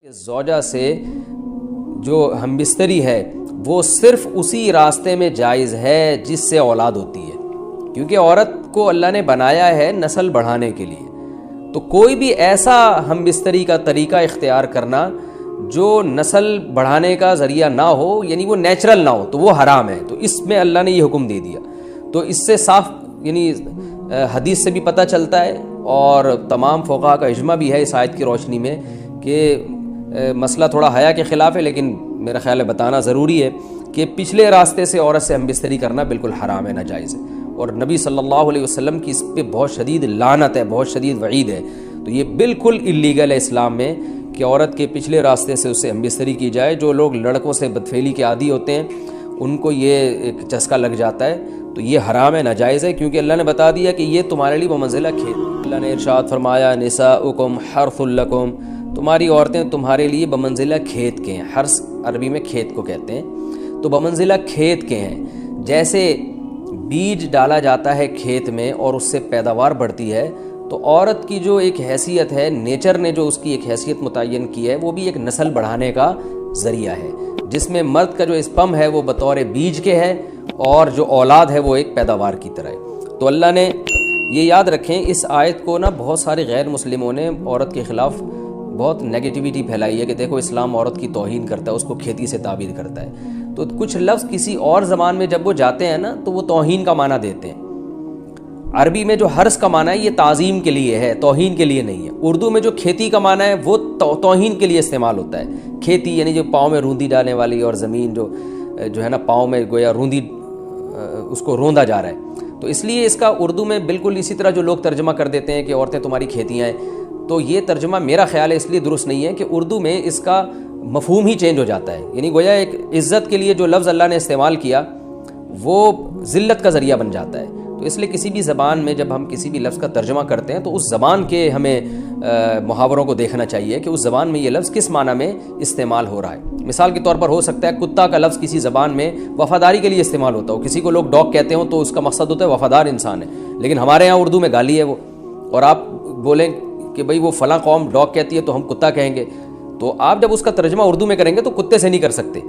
کہ زوجہ سے جو ہم بستری ہے وہ صرف اسی راستے میں جائز ہے جس سے اولاد ہوتی ہے، کیونکہ عورت کو اللہ نے بنایا ہے نسل بڑھانے کے لیے. تو کوئی بھی ایسا ہم بستری کا طریقہ اختیار کرنا جو نسل بڑھانے کا ذریعہ نہ ہو، یعنی وہ نیچرل نہ ہو، تو وہ حرام ہے. تو اس میں اللہ نے یہ حکم دے دیا. تو اس سے صاف یعنی حدیث سے بھی پتہ چلتا ہے اور تمام فقہاء کا اجماع بھی ہے اس آیت کی روشنی میں کہ مسئلہ تھوڑا حیا کے خلاف ہے، لیکن میرا خیال ہے بتانا ضروری ہے کہ پچھلے راستے سے عورت سے ہم بستری کرنا بالکل حرام ہے، ناجائز ہے. اور نبی صلی اللہ علیہ وسلم کی اس پہ بہت شدید لعنت ہے، بہت شدید وعید ہے. تو یہ بالکل اللیگل ہے اسلام میں کہ عورت کے پچھلے راستے سے اس سے ہم بستری کی جائے. جو لوگ لڑکوں سے بدفعلی کے عادی ہوتے ہیں ان کو یہ ایک چسکا لگ جاتا ہے، تو یہ حرام ہے، ناجائز ہے، کیونکہ اللہ نے بتا دیا کہ یہ تمہارے لیے بمنزلہ کھیت. اللہ نے ارشاد فرمایا نساؤکم حرث لکم، تمہاری عورتیں تمہارے لیے بمنزلہ کھیت کے ہیں. حرث عربی میں کھیت کو کہتے ہیں. تو بمنزلہ کھیت کے ہیں. جیسے بیج ڈالا جاتا ہے کھیت میں اور اس سے پیداوار بڑھتی ہے، تو عورت کی جو ایک حیثیت ہے، نیچر نے جو اس کی ایک حیثیت متعین کی ہے، وہ بھی ایک نسل بڑھانے کا ذریعہ ہے، جس میں مرد کا جو اسپم ہے وہ بطور بیج کے ہے اور جو اولاد ہے وہ ایک پیداوار کی طرح ہے. تو اللہ نے یہ یاد رکھیں، اس آیت کو نا بہت سارے غیر مسلموں نے عورت کے خلاف بہت نیگیٹیوٹی پھیلائی ہے کہ دیکھو اسلام عورت کی توہین کرتا ہے، اس کو کھیتی سے تعبیر کرتا ہے. تو کچھ لفظ کسی اور زبان میں جب وہ جاتے ہیں نا تو وہ توہین کا معنی دیتے ہیں. عربی میں جو حرث کا معنی ہے یہ تعظیم کے لیے ہے، توہین کے لیے نہیں ہے. اردو میں جو کھیتی کا معنی ہے وہ توہین کے لیے استعمال ہوتا ہے. کھیتی یعنی جو پاؤں میں روندی ڈالنے والی، اور زمین جو ہے نا پاؤں میں گویا روندی اس کو روندا جا رہا ہے. تو اس لیے اس کا اردو میں بالکل اسی طرح جو لوگ ترجمہ کر دیتے ہیں کہ عورتیں تمہاری کھیتیاں ہیں، تو یہ ترجمہ میرا خیال ہے اس لیے درست نہیں ہے کہ اردو میں اس کا مفہوم ہی چینج ہو جاتا ہے. یعنی گویا ایک عزت کے لیے جو لفظ اللہ نے استعمال کیا وہ ذلت کا ذریعہ بن جاتا ہے. تو اس لیے کسی بھی زبان میں جب ہم کسی بھی لفظ کا ترجمہ کرتے ہیں تو اس زبان کے ہمیں محاوروں کو دیکھنا چاہیے کہ اس زبان میں یہ لفظ کس معنی میں استعمال ہو رہا ہے. مثال کے طور پر ہو سکتا ہے کتا کا لفظ کسی زبان میں وفاداری کے لیے استعمال ہوتا ہو. کسی کو لوگ ڈاگ کہتے ہوں تو اس کا مقصد ہوتا ہے وفادار انسان ہے، لیکن ہمارے یہاں اردو میں گالی ہے وہ. اور آپ بولیں کہ بھئی وہ فلاں قوم ڈاگ کہتی ہے تو ہم کتا کہیں گے، تو آپ جب اس کا ترجمہ اردو میں کریں گے تو کتے سے نہیں کر سکتے.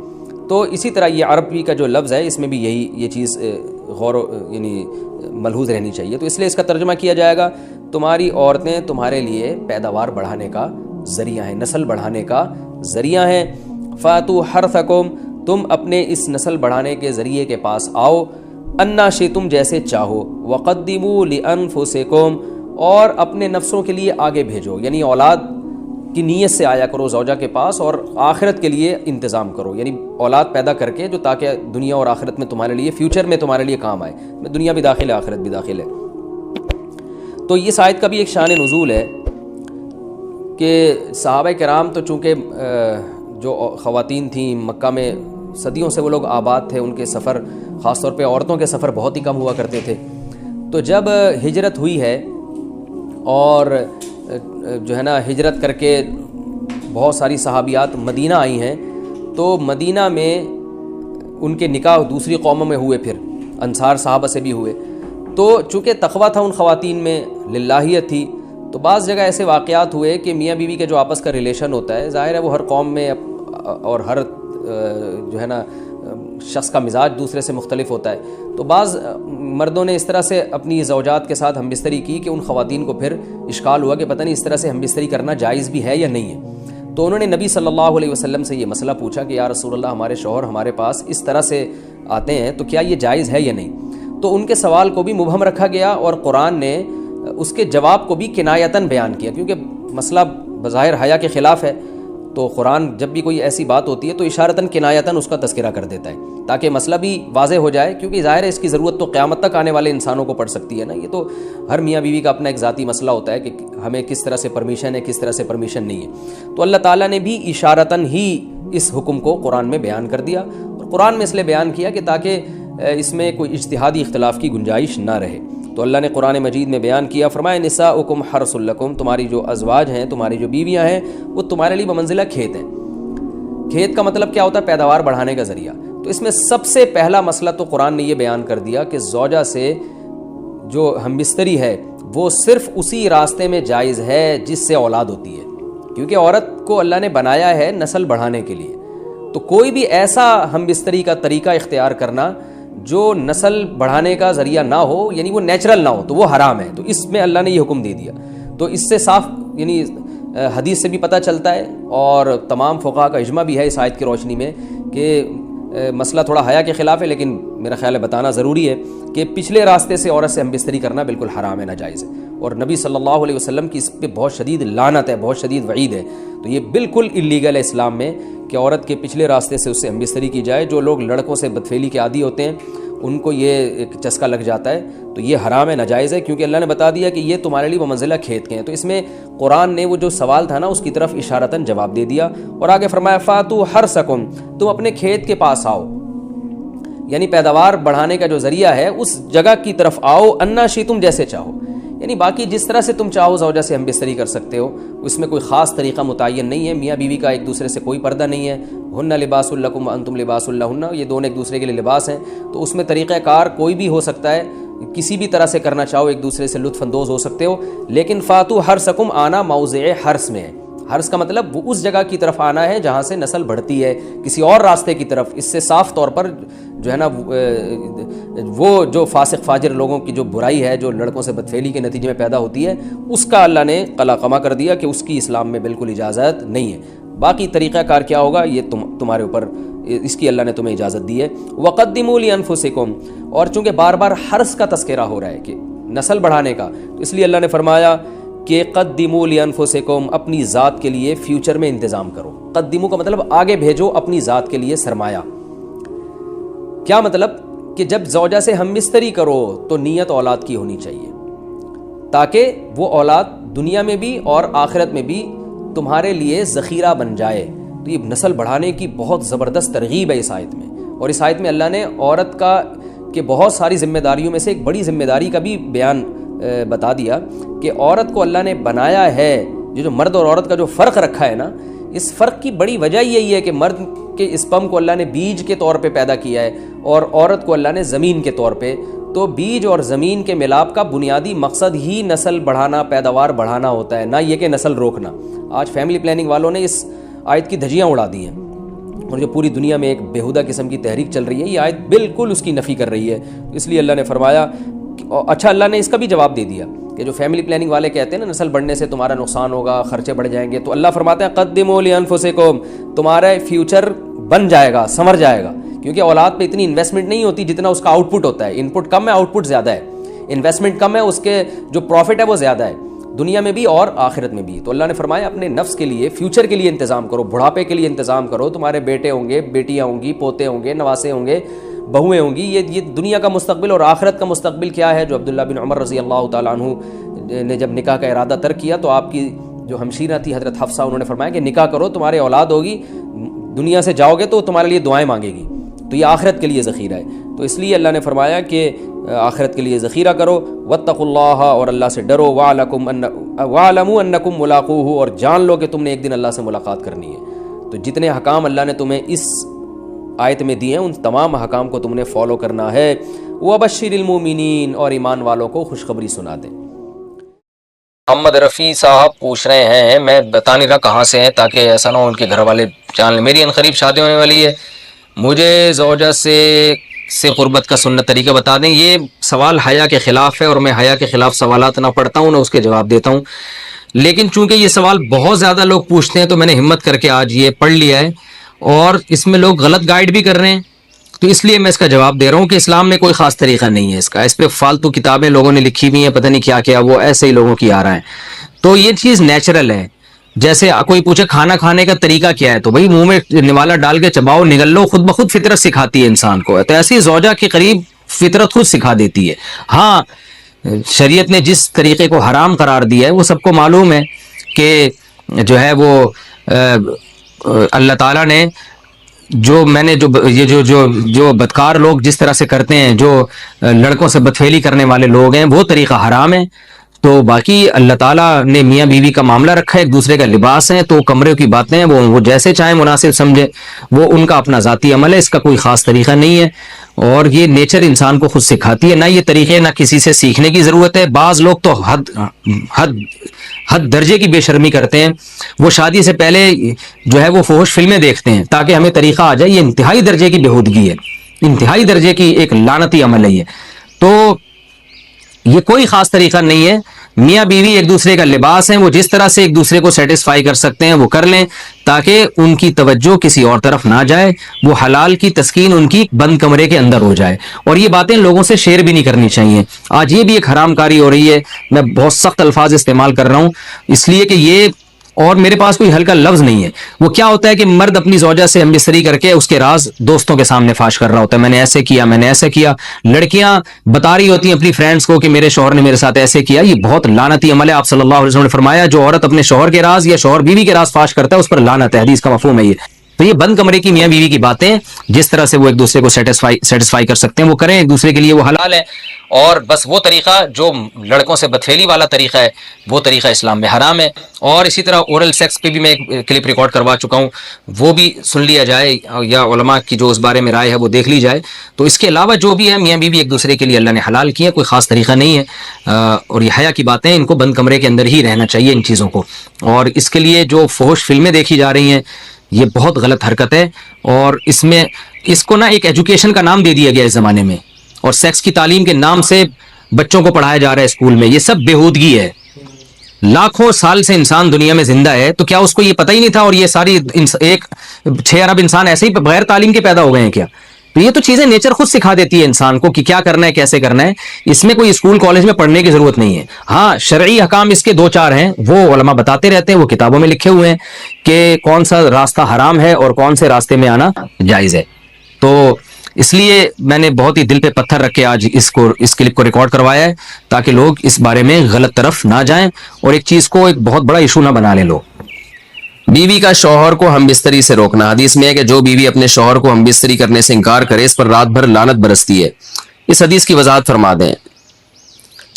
تو اسی طرح یہ عربی کا جو لفظ ہے اس میں بھی یہ چیز یعنی ملحوظ رہنی چاہیے. تو اس لیے اس کا ترجمہ کیا جائے گا تمہاری عورتیں تمہارے لیے پیداوار بڑھانے کا ذریعہ ہیں، نسل بڑھانے کا ذریعہ ہیں. فاتو حرثکم، تم اپنے اس نسل بڑھانے کے ذریعے کے پاس آؤ، انا شئتم، جیسے چاہو، وقدموا لانفسکم، اور اپنے نفسوں کے لیے آگے بھیجو. یعنی اولاد کی نیت سے آیا کرو زوجہ کے پاس اور آخرت کے لیے انتظام کرو. یعنی اولاد پیدا کر کے جو تاکہ دنیا اور آخرت میں تمہارے لیے، فیوچر میں تمہارے لیے کام آئے. دنیا بھی داخل ہے، آخرت بھی داخل ہے. تو اس آیت کا بھی ایک شان نزول ہے کہ صحابہ کرام تو چونکہ جو خواتین تھیں مکہ میں صدیوں سے وہ لوگ آباد تھے، ان کے سفر خاص طور پہ عورتوں کے سفر بہت ہی کم ہوا کرتے تھے. تو جب ہجرت ہوئی ہے اور جو ہے نا ہجرت کر کے بہت ساری صحابیات مدینہ آئی ہیں، تو مدینہ میں ان کے نکاح دوسری قوموں میں ہوئے، پھر انصار صحابہ سے بھی ہوئے. تو چونکہ تقویٰ تھا ان خواتین میں، للہیت تھی، تو بعض جگہ ایسے واقعات ہوئے کہ میاں بیوی کے جو آپس کا ریلیشن ہوتا ہے، ظاہر ہے وہ ہر قوم میں اور ہر جو ہے نا شخص کا مزاج دوسرے سے مختلف ہوتا ہے. تو بعض مردوں نے اس طرح سے اپنی زوجات کے ساتھ ہم بستری کی کہ ان خواتین کو پھر اشکال ہوا کہ پتہ نہیں اس طرح سے ہم بستری کرنا جائز بھی ہے یا نہیں ہے. تو انہوں نے نبی صلی اللہ علیہ وسلم سے یہ مسئلہ پوچھا کہ یا رسول اللہ، ہمارے شوہر ہمارے پاس اس طرح سے آتے ہیں تو کیا یہ جائز ہے یا نہیں. تو ان کے سوال کو بھی مبہم رکھا گیا اور قرآن نے اس کے جواب کو بھی کنایتاً بیان کیا، کیونکہ مسئلہ بظاہر حیا کے خلاف ہے. تو قرآن جب بھی کوئی ایسی بات ہوتی ہے تو اشارتاً کنایتاً اس کا تذکرہ کر دیتا ہے تاکہ مسئلہ بھی واضح ہو جائے، کیونکہ ظاہر ہے اس کی ضرورت تو قیامت تک آنے والے انسانوں کو پڑ سکتی ہے نا. یہ تو ہر میاں بیوی کا اپنا ایک ذاتی مسئلہ ہوتا ہے کہ ہمیں کس طرح سے پرمیشن ہے، کس طرح سے پرمیشن نہیں ہے. تو اللہ تعالیٰ نے بھی اشارتاً ہی اس حکم کو قرآن میں بیان کر دیا، اور قرآن میں اس لیے بیان کیا کہ تاکہ اس میں کوئی اجتہادی اختلاف کی گنجائش نہ رہے. تو اللہ نے قرآن مجید میں بیان کیا، فرمایا نساؤکم حرث لکم، تمہاری جو ازواج ہیں، تمہاری جو بیویاں ہیں، وہ تمہارے لیے بمنزلہ کھیت ہیں. کھیت کا مطلب کیا ہوتا ہے؟ پیداوار بڑھانے کا ذریعہ. تو اس میں سب سے پہلا مسئلہ تو قرآن نے یہ بیان کر دیا کہ زوجہ سے جو ہم بستری ہے وہ صرف اسی راستے میں جائز ہے جس سے اولاد ہوتی ہے. کیونکہ عورت کو اللہ نے بنایا ہے نسل بڑھانے کے لیے. تو کوئی بھی ایسا ہم بستری کا طریقہ اختیار کرنا جو نسل بڑھانے کا ذریعہ نہ ہو, یعنی وہ نیچرل نہ ہو, تو وہ حرام ہے. تو اس میں اللہ نے یہ حکم دے دیا. تو اس سے صاف یعنی حدیث سے بھی پتہ چلتا ہے اور تمام فقہاء کا اجماع بھی ہے اس آیت کی روشنی میں کہ مسئلہ تھوڑا حیا کے خلاف ہے, لیکن میرا خیال ہے بتانا ضروری ہے کہ پچھلے راستے سے عورت سے ہم بستری کرنا بالکل حرام ہے, ناجائز ہے. اور نبی صلی اللہ علیہ وسلم کی اس پہ بہت شدید لعنت ہے, بہت شدید وعید ہے. تو یہ بالکل اللیگل ہے اسلام میں کہ عورت کے پچھلے راستے سے اس سے ہم بستری کی جائے. جو لوگ لڑکوں سے بدفعلی کے عادی ہوتے ہیں ان کو یہ ایک چسکا لگ جاتا ہے, تو یہ حرام ہے, ناجائز ہے, کیونکہ اللہ نے بتا دیا کہ یہ تمہارے لیے بمنزلہ کھیت کے ہیں. تو اس میں قرآن نے وہ جو سوال تھا نا اس کی طرف اشارتاً جواب دے دیا. اور آگے فرمایا فاتو حرثکم, تم اپنے کھیت کے پاس آؤ, یعنی پیداوار بڑھانے کا جو ذریعہ ہے اس جگہ کی طرف آؤ, انا شئتم, جیسے چاہو. یعنی باقی جس طرح سے تم چاہو زوجہ سے ہم بستری کر سکتے ہو, اس میں کوئی خاص طریقہ متعین نہیں ہے. میاں بیوی کا ایک دوسرے سے کوئی پردہ نہیں ہے. ہن لباس لکم وانتم لباس لہن, یہ دونوں ایک دوسرے کے لیے لباس ہیں. تو اس میں طریقہ کار کوئی بھی ہو سکتا ہے, کسی بھی طرح سے کرنا چاہو ایک دوسرے سے لطف اندوز ہو سکتے ہو. لیکن فاتو حرثکم, آنا موضع حرث میں ہے. حرث کا مطلب وہ اس جگہ کی طرف آنا ہے جہاں سے نسل بڑھتی ہے, کسی اور راستے کی طرف. اس سے صاف طور پر جو ہے نا وہ جو فاسق فاجر لوگوں کی جو برائی ہے جو لڑکوں سے بدفعلی کے نتیجے میں پیدا ہوتی ہے, اس کا اللہ نے قلعہ کر دیا کہ اس کی اسلام میں بالکل اجازت نہیں ہے. باقی طریقہ کار کیا ہوگا یہ تمہارے اوپر, اس کی اللہ نے تمہیں اجازت دی ہے. وقدموا لانفسکم, اور چونکہ بار بار حرث کا تذکرہ ہو رہا ہے کہ نسل بڑھانے کا, تو اس لیے اللہ نے فرمایا کہ قدموا لانفسکم, اپنی ذات کے لیے فیوچر میں انتظام کرو. قدموا کا مطلب آگے بھیجو اپنی ذات کے لیے سرمایہ. کیا مطلب کہ جب زوجہ سے ہم بستری کرو تو نیت اولاد کی ہونی چاہیے, تاکہ وہ اولاد دنیا میں بھی اور آخرت میں بھی تمہارے لیے ذخیرہ بن جائے. تو یہ نسل بڑھانے کی بہت زبردست ترغیب ہے اس آیت میں. اور اس آیت میں اللہ نے عورت کا کہ بہت ساری ذمہ داریوں میں سے ایک بڑی ذمہ داری کا بھی بیان بتا دیا کہ عورت کو اللہ نے بنایا ہے. جو مرد اور عورت کا جو فرق رکھا ہے نا, اس فرق کی بڑی وجہ یہی ہے کہ مرد کے اسپم کو اللہ نے بیج کے طور پہ پیدا کیا ہے اور عورت کو اللہ نے زمین کے طور پہ. تو بیج اور زمین کے ملاپ کا بنیادی مقصد ہی نسل بڑھانا, پیداوار بڑھانا ہوتا ہے, نہ یہ کہ نسل روکنا. آج فیملی پلاننگ والوں نے اس آیت کی دھجیاں اڑا دی ہیں, اور جو پوری دنیا میں ایک بےہودہ قسم کی تحریک چل رہی ہے, یہ آیت بالکل اس کی نفی کر رہی ہے. اس لیے اللہ نے فرمایا, اچھا اللہ نے اس کا بھی جواب دے دیا کہ جو فیملی پلاننگ والے کہتے ہیں نا نسل بڑھنے سے تمہارا نقصان ہوگا, خرچے بڑھ جائیں گے, تو اللہ فرماتا ہے قدموا لانفسکم, تمہارا فیوچر بن جائے گا, سنور جائے گا. کیونکہ اولاد پہ اتنی انویسٹمنٹ نہیں ہوتی جتنا اس کا آؤٹ پٹ ہوتا ہے. ان پٹ کم ہے, آؤٹ پٹ زیادہ ہے. انویسٹمنٹ کم ہے, اس کے جو پروفٹ ہے وہ زیادہ ہے, دنیا میں بھی اور آخرت میں بھی. تو اللہ نے فرمایا اپنے نفس کے لیے, فیوچر کے لیے انتظام کرو, بڑھاپے کے لیے انتظام کرو. تمہارے بیٹے ہوں گے, بیٹیاں ہوں گی, پوتے ہوں گے, نواسے ہوں گے, بہویں ہوں گی. یہ دنیا کا مستقبل اور آخرت کا مستقبل کیا ہے. جو عبداللہ بن عمر رضی اللہ تعالیٰ عنہ نے جب نکاح کا ارادہ ترک کیا تو آپ کی جو ہمشیرہ تھی حضرت حفصہ, انہوں نے فرمایا کہ نکاح کرو, تمہارے اولاد ہوگی, دنیا سے جاؤ گے تو تمہارے لیے دعائیں مانگے گی, تو یہ آخرت کے لیے ذخیرہ ہے. تو اس لیے اللہ نے فرمایا کہ آخرت کے لیے ذخیرہ کرو. واتقوا اللہ, اور اللہ سے ڈرو. واعلموا انکم ملاقوہ, اور جان لو کہ تم نے ایک دن اللہ سے ملاقات کرنی ہے. تو جتنے احکام اللہ نے تمہیں اس آیت میں دیے ہیں ان تمام احکام کو تم نے فالو کرنا ہے. وبشر المؤمنین, اور ایمان والوں کو خوشخبری سنا دیں. محمد رفیع صاحب پوچھ رہے ہیں, میں بتا نہیں رہا کہاں سے ہیں تاکہ ایسا نہ ہو ان کے گھر والے جان لیں. میری عنقریب شادی ہونے والی ہے, مجھے زوجہ سے قربت کا سنت طریقہ بتا دیں. یہ سوال حیا کے خلاف ہے اور میں حیا کے خلاف سوالات نہ پڑھتا ہوں نہ اس کے جواب دیتا ہوں. لیکن چونکہ یہ سوال بہت زیادہ لوگ پوچھتے ہیں تو میں نے ہمت کر کے آج یہ پڑھ لیا ہے, اور اس میں لوگ غلط گائیڈ بھی کر رہے ہیں, تو اس لیے میں اس کا جواب دے رہا ہوں کہ اسلام میں کوئی خاص طریقہ نہیں ہے اس کا. اس پہ فالتو کتابیں لوگوں نے لکھی ہوئی ہیں, پتہ نہیں کیا کیا, وہ ایسے ہی لوگوں کی آ رہا ہے. تو یہ چیز نیچرل ہے. جیسے کوئی پوچھے کھانا کھانے کا طریقہ کیا ہے, تو بھائی منہ میں نوالا ڈال کے چباؤ, نگل لو, خود بخود فطرت سکھاتی ہے انسان کو. تو ایسی زوجہ کے قریب فطرت خود سکھا دیتی ہے. ہاں شریعت نے جس طریقے کو حرام قرار دیا ہے وہ سب کو معلوم ہے کہ جو ہے وہ اللہ تعالیٰ نے جو میں نے جو بدکار لوگ جس طرح سے کرتے ہیں, جو لڑکوں سے بدفعلی کرنے والے لوگ ہیں, وہ طریقہ حرام ہے. تو باقی اللہ تعالیٰ نے میاں بیوی کا معاملہ رکھا ہے, ایک دوسرے کا لباس ہے, تو کمرے کی باتیں ہیں وہ جیسے چاہیں مناسب سمجھے, وہ ان کا اپنا ذاتی عمل ہے, اس کا کوئی خاص طریقہ نہیں ہے. اور یہ نیچر انسان کو خود سکھاتی ہے, نہ یہ طریقے نہ کسی سے سیکھنے کی ضرورت ہے. بعض لوگ تو حد درجے کی بے شرمی کرتے ہیں. وہ شادی سے پہلے جو ہے وہ فحش فلمیں دیکھتے ہیں تاکہ ہمیں طریقہ آ جائے. یہ انتہائی درجے کی بےہودگی ہے, انتہائی درجے کی ایک لعنتی عمل ہے یہ. تو یہ کوئی خاص طریقہ نہیں ہے. میاں بیوی ایک دوسرے کا لباس ہیں, وہ جس طرح سے ایک دوسرے کو سیٹسفائی کر سکتے ہیں وہ کر لیں تاکہ ان کی توجہ کسی اور طرف نہ جائے, وہ حلال کی تسکین ان کی بند کمرے کے اندر ہو جائے. اور یہ باتیں لوگوں سے شیئر بھی نہیں کرنی چاہیے. آج یہ بھی ایک حرام کاری ہو رہی ہے. میں بہت سخت الفاظ استعمال کر رہا ہوں اس لیے کہ یہ, اور میرے پاس کوئی ہلکا لفظ نہیں ہے. وہ کیا ہوتا ہے کہ مرد اپنی زوجہ سے ہم بستری کر کے اس کے راز دوستوں کے سامنے فاش کر رہا ہوتا ہے, میں نے ایسے کیا, میں نے ایسے کیا. لڑکیاں بتا رہی ہوتی ہیں اپنی فرینڈز کو کہ میرے شوہر نے میرے ساتھ ایسے کیا. یہ بہت لعنتی عمل ہے. آپ صلی اللہ علیہ وسلم نے فرمایا جو عورت اپنے شوہر کے راز یا شوہر بیوی کے راز فاش کرتا ہے اس پر لعنت ہے. حدیث کا مفہوم ہے یہ. تو یہ بند کمرے کی میاں بیوی کی باتیں جس طرح سے وہ ایک دوسرے کو سیٹسفائی کر سکتے ہیں وہ کریں, ایک دوسرے کے لیے وہ حلال ہے. اور بس وہ طریقہ جو لڑکوں سے بدفعلی والا طریقہ ہے وہ طریقہ اسلام میں حرام ہے. اور اسی طرح اورل سیکس پہ بھی میں ایک کلپ ریکارڈ کروا چکا ہوں, وہ بھی سن لیا جائے یا علماء کی جو اس بارے میں رائے ہے وہ دیکھ لی جائے. تو اس کے علاوہ جو بھی ہے میاں بیوی ایک دوسرے کے لیے اللہ نے حلال کیا, کوئی خاص طریقہ نہیں ہے. اور یہ حیا کی باتیں, ان کو بند کمرے کے اندر ہی رہنا چاہیے ان چیزوں کو. اور اس کے لیے جو فحش فلمیں دیکھی جا رہی ہیں یہ بہت غلط حرکت ہے. اور اس میں اس کو نا ایک ایجوکیشن کا نام دے دیا گیا اس زمانے میں, اور سیکس کی تعلیم کے نام سے بچوں کو پڑھایا جا رہا ہے اسکول میں. یہ سب بےہودگی ہے. لاکھوں سال سے انسان دنیا میں زندہ ہے, تو کیا اس کو یہ پتہ ہی نہیں تھا؟ اور یہ ساری ایک 6 ارب انسان ایسے ہی بغیر تعلیم کے پیدا ہو گئے ہیں کیا؟ تو یہ تو چیزیں نیچر خود سکھا دیتی ہے انسان کو کہ کیا کرنا ہے, کیسے کرنا ہے. اس میں کوئی اسکول کالج میں پڑھنے کی ضرورت نہیں ہے. ہاں شرعی احکام اس کے 2-4 ہیں, وہ علماء بتاتے رہتے ہیں, وہ کتابوں میں لکھے ہوئے ہیں کہ کون سا راستہ حرام ہے اور کون سے راستے میں آنا جائز ہے. تو اس لیے میں نے بہت ہی دل پہ پتھر رکھ کے آج اس کلپ کو ریکارڈ کروایا ہے تاکہ لوگ اس بارے میں غلط طرف نہ جائیں اور ایک چیز کو ایک بہت بڑا ایشو نہ بنا لیں لوگ. بیوی کا شوہر کو ہم بستری سے روکنا. حدیث میں ہے کہ جو بیوی اپنے شوہر کو ہم بستری کرنے سے انکار کرے اس پر رات بھر لعنت برستی ہے. اس حدیث کی وضاحت فرما دیں.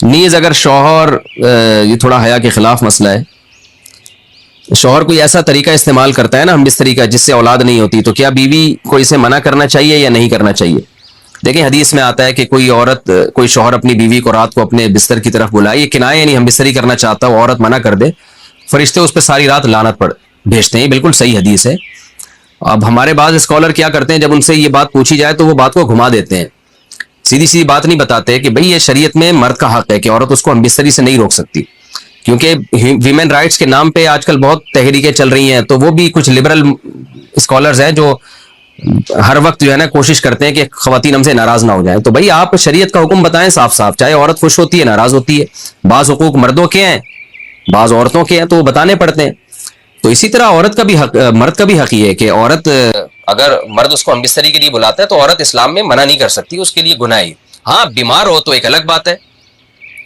نیز اگر شوہر, یہ تھوڑا حیا کے خلاف مسئلہ ہے, شوہر کوئی ایسا طریقہ استعمال کرتا ہے نا ہم بستری کا جس سے اولاد نہیں ہوتی, تو کیا بیوی کو اسے منع کرنا چاہیے یا نہیں کرنا چاہیے؟ دیکھیں حدیث میں آتا ہے کہ کوئی شوہر اپنی بیوی کو رات کو اپنے بستر کی طرف بلائے, یہ کنایہ یعنی ہم بستری کرنا چاہتا ہو, عورت منع کر دے, فرشتے اس پہ ساری رات لعنت بھیجتے ہیں. بالکل صحیح حدیث ہے. اب ہمارے بعض اسکالر کیا کرتے ہیں, جب ان سے یہ بات پوچھی جائے تو وہ بات کو گھما دیتے ہیں, سیدھی سیدھی بات نہیں بتاتے کہ بھئی یہ شریعت میں مرد کا حق ہے کہ عورت اس کو ہم بستری سے نہیں روک سکتی. کیونکہ ویمن رائٹس کے نام پہ آج کل بہت تحریکیں چل رہی ہیں, تو وہ بھی کچھ لبرل اسکالرز ہیں جو ہر وقت جو ہے نا کوشش کرتے ہیں کہ خواتین ہم سے ناراض نہ ہو جائیں. تو بھئی آپ شریعت کا حکم بتائیں صاف صاف, چاہے عورت خوش ہوتی ہے ناراض ہوتی ہے, بعض حقوق مردوں کے ہیں بعض عورتوں کے ہیں تو وہ بتانے پڑتے ہیں. تو اسی طرح عورت کا بھی حق, مرد کا بھی حق یہ ہے کہ عورت اگر مرد اس کو ہم بستری کے لیے بلاتا ہے تو عورت اسلام میں منع نہیں کر سکتی, اس کے لیے گناہ ہے. ہاں بیمار ہو تو ایک الگ بات ہے,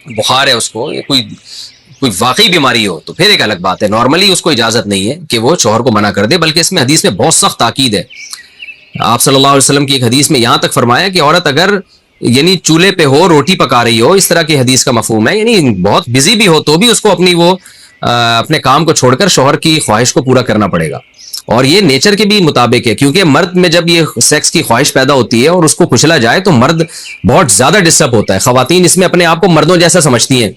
بخار ہے اس کو, کوئی واقعی بیماری ہو تو پھر ایک الگ بات ہے. نارملی اس کو اجازت نہیں ہے کہ وہ شوہر کو منع کر دے, بلکہ اس میں حدیث میں بہت سخت تاکید ہے. آپ صلی اللہ علیہ وسلم کی ایک حدیث میں یہاں تک فرمایا کہ عورت اگر یعنی چولہے پہ ہو, روٹی پکا رہی ہو, اس طرح کی حدیث کا مفہوم ہے, یعنی بہت بزی بھی ہو تو بھی اس کو اپنے کام کو چھوڑ کر شوہر کی خواہش کو پورا کرنا پڑے گا. اور یہ نیچر کے بھی مطابق ہے, کیونکہ مرد میں جب یہ سیکس کی خواہش پیدا ہوتی ہے اور اس کو کچلا جائے تو مرد بہت زیادہ ڈسٹرب ہوتا ہے. خواتین اس میں اپنے آپ کو مردوں جیسا سمجھتی ہیں,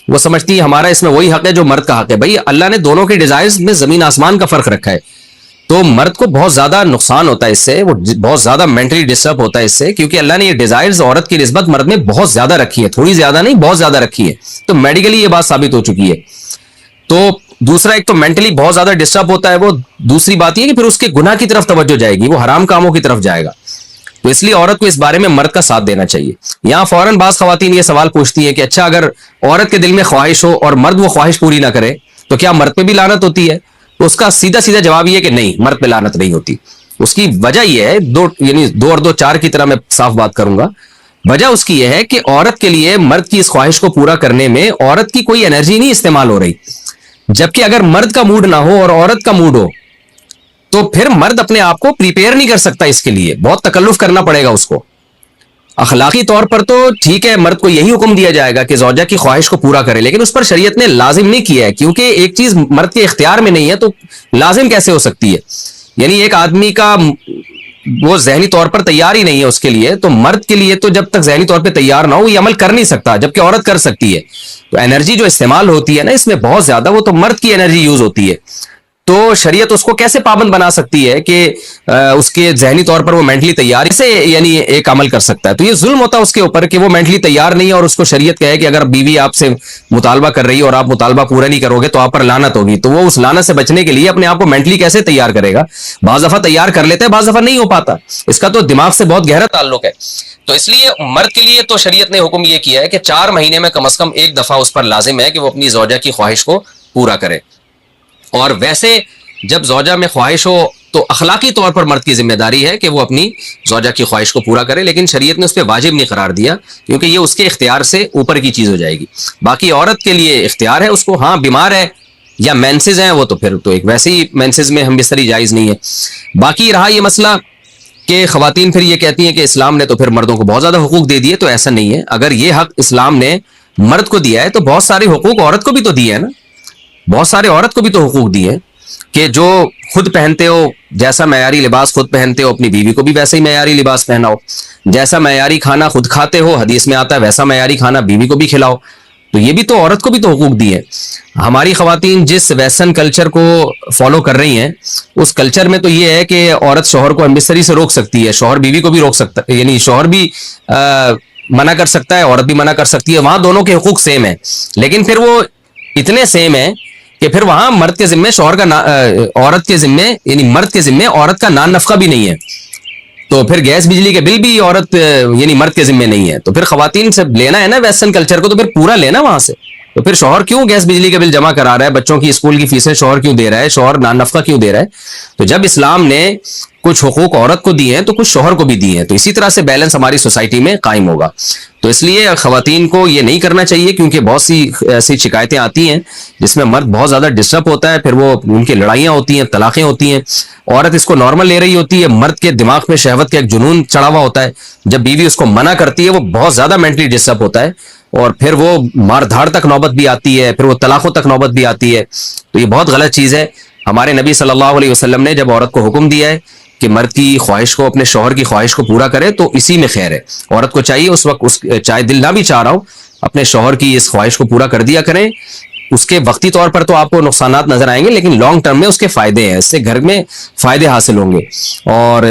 وہ سمجھتی ہیں ہمارا اس میں وہی حق ہے جو مرد کا حق ہے. بھائی اللہ نے دونوں کے ڈیزائرز میں زمین آسمان کا فرق رکھا ہے, تو مرد کو بہت زیادہ نقصان ہوتا ہے اس سے, وہ بہت زیادہ مینٹلی ڈسٹرب ہوتا ہے اس سے, کیونکہ اللہ نے یہ ڈیزائرز عورت کی نسبت مرد میں بہت زیادہ رکھی ہے, تھوڑی زیادہ نہیں بہت زیادہ رکھی ہے. تو میڈیکلی یہ بات ثابت ہو چکی ہے. تو دوسرا ایک تو مینٹلی بہت زیادہ ڈسٹرب ہوتا ہے وہ, دوسری بات یہ کہ پھر اس کے گناہ کی طرف توجہ جائے گی, وہ حرام کاموں کی طرف جائے گا. تو اس لیے عورت کو اس بارے میں مرد کا ساتھ دینا چاہیے. یہاں فوراً بعض خواتین یہ سوال پوچھتی ہیں کہ اچھا اگر عورت کے دل میں خواہش ہو اور مرد وہ خواہش پوری نہ کرے تو کیا مرد پہ بھی لعنت ہوتی ہے؟ تو اس کا سیدھا سیدھا جواب یہ ہے کہ نہیں, مرد پہ لعنت نہیں ہوتی. اس کی وجہ یہ ہے, یعنی 2 اور 2 4 کی طرح میں صاف بات کروں گا. وجہ اس کی یہ ہے کہ عورت کے لیے مرد کی اس خواہش کو پورا کرنے میں عورت کی کوئی انرجی نہیں استعمال ہو رہی, جبکہ اگر مرد کا موڈ نہ ہو اور عورت کا موڈ ہو تو پھر مرد اپنے آپ کو پریپیئر نہیں کر سکتا, اس کے لیے بہت تکلف کرنا پڑے گا اس کو. اخلاقی طور پر تو ٹھیک ہے, مرد کو یہی حکم دیا جائے گا کہ زوجہ کی خواہش کو پورا کرے, لیکن اس پر شریعت نے لازم نہیں کیا ہے, کیونکہ ایک چیز مرد کے اختیار میں نہیں ہے تو لازم کیسے ہو سکتی ہے؟ یعنی ایک آدمی کا وہ ذہنی طور پر تیار ہی نہیں ہے اس کے لیے، تو مرد کے لیے تو جب تک ذہنی طور پہ تیار نہ ہو یہ عمل کر نہیں سکتا، جبکہ عورت کر سکتی ہے. تو انرجی جو استعمال ہوتی ہے نا اس میں بہت زیادہ، وہ تو مرد کی انرجی یوز ہوتی ہے. تو شریعت اس کو کیسے پابند بنا سکتی ہے کہ اس کے ذہنی طور پر وہ مینٹلی تیار سے یعنی ایک عمل کر سکتا ہے؟ تو یہ ظلم ہوتا ہے اس کے اوپر کہ وہ مینٹلی تیار نہیں ہے، اور اس کو شریعت کہے کہ اگر بیوی آپ سے مطالبہ کر رہی ہے اور آپ مطالبہ پورا نہیں کرو گے تو آپ پر لعنت ہوگی. تو وہ اس لعنت سے بچنے کے لیے اپنے آپ کو مینٹلی کیسے تیار کرے گا؟ بعض دفعہ تیار کر لیتے ہیں، بعض دفعہ نہیں ہو پاتا. اس کا تو دماغ سے بہت گہرا تعلق ہے. تو اس لیے مرد کے لیے تو شریعت نے حکم یہ کیا ہے کہ 4 مہینے میں کم از کم ایک دفعہ اس پر لازم ہے کہ وہ اپنی زوجہ کی خواہش کو پورا کرے. اور ویسے جب زوجہ میں خواہش ہو تو اخلاقی طور پر مرد کی ذمہ داری ہے کہ وہ اپنی زوجہ کی خواہش کو پورا کرے، لیکن شریعت نے اس پہ واجب نہیں قرار دیا کیونکہ یہ اس کے اختیار سے اوپر کی چیز ہو جائے گی. باقی عورت کے لیے اختیار ہے، اس کو ہاں بیمار ہے یا مینسز ہیں وہ تو پھر تو ایک ویسے ہی مینسز میں ہم بستری جائز نہیں ہے. باقی رہا یہ مسئلہ کہ خواتین پھر یہ کہتی ہیں کہ اسلام نے تو پھر مردوں کو بہت زیادہ حقوق دے دیے، تو ایسا نہیں ہے. اگر یہ حق اسلام نے مرد کو دیا ہے تو بہت سارے حقوق عورت کو بھی تو دیے ہیں نا، بہت سارے عورت کو بھی تو حقوق دیے ہیں کہ جو خود پہنتے ہو، جیسا معیاری لباس خود پہنتے ہو اپنی بیوی کو بھی ویسا ہی معیاری لباس پہناؤ، جیسا معیاری کھانا خود کھاتے ہو حدیث میں آتا ہے ویسا معیاری کھانا بیوی کو بھی کھلاؤ. تو یہ بھی تو عورت کو بھی تو حقوق دیے. ہماری خواتین جس ویسٹرن کلچر کو فالو کر رہی ہیں اس کلچر میں تو یہ ہے کہ عورت شوہر کو ہمبستری سے روک سکتی ہے، شوہر بیوی کو بھی روک سکتا ہے، یعنی شوہر بھی منع کر سکتا ہے، عورت بھی منع کر سکتی ہے. وہاں دونوں کے حقوق سیم ہیں، لیکن پھر وہ اتنے سیم ہیں کہ پھر وہاں مرد کے ذمے شوہر کا عورت کے ذمے یعنی مرد کے ذمے عورت کا نان نفقہ بھی نہیں ہے. تو پھر گیس بجلی کے بل بھی عورت یعنی مرد کے ذمے نہیں ہے. تو پھر خواتین سے لینا ہے نا ویسٹرن کلچر کو، تو پھر پورا لینا وہاں سے. تو پھر شوہر کیوں گیس بجلی کے بل جمع کرا رہا ہے، بچوں کی اسکول کی فیسیں شوہر کیوں دے رہا ہے، شوہر نان نفقہ کیوں دے رہا ہے؟ تو جب اسلام نے کچھ حقوق عورت کو دیے ہیں تو کچھ شوہر کو بھی دیے ہیں، تو اسی طرح سے بیلنس ہماری سوسائٹی میں قائم ہوگا. تو اس لیے خواتین کو یہ نہیں کرنا چاہیے کیونکہ بہت سی ایسی شکایتیں آتی ہیں جس میں مرد بہت زیادہ ڈسٹرب ہوتا ہے، پھر وہ ان کی لڑائیاں ہوتی ہیں، طلاقیں ہوتی ہیں. عورت اس کو نارمل لے رہی ہوتی ہے، مرد کے دماغ میں شہوت کا ایک جنون چڑھا ہوا ہوتا ہے، جب بیوی اس کو منع کرتی ہے وہ بہت زیادہ مینٹلی ڈسٹرب ہوتا ہے، اور پھر وہ مار دھاڑ تک نوبت بھی آتی ہے، پھر وہ طلاقوں تک نوبت بھی آتی ہے. تو یہ بہت غلط چیز ہے. ہمارے نبی صلی اللہ علیہ وسلم نے جب عورت کو حکم دیا ہے کہ مرد کی خواہش کو، اپنے شوہر کی خواہش کو پورا کرے، تو اسی میں خیر ہے. عورت کو چاہیے اس وقت چاہے دل نہ بھی چاہ رہا ہو اپنے شوہر کی اس خواہش کو پورا کر دیا کریں. اس کے وقتی طور پر تو آپ کو نقصانات نظر آئیں گے لیکن لانگ ٹرم میں اس کے فائدے ہیں، اس سے گھر میں فائدے حاصل ہوں گے. اور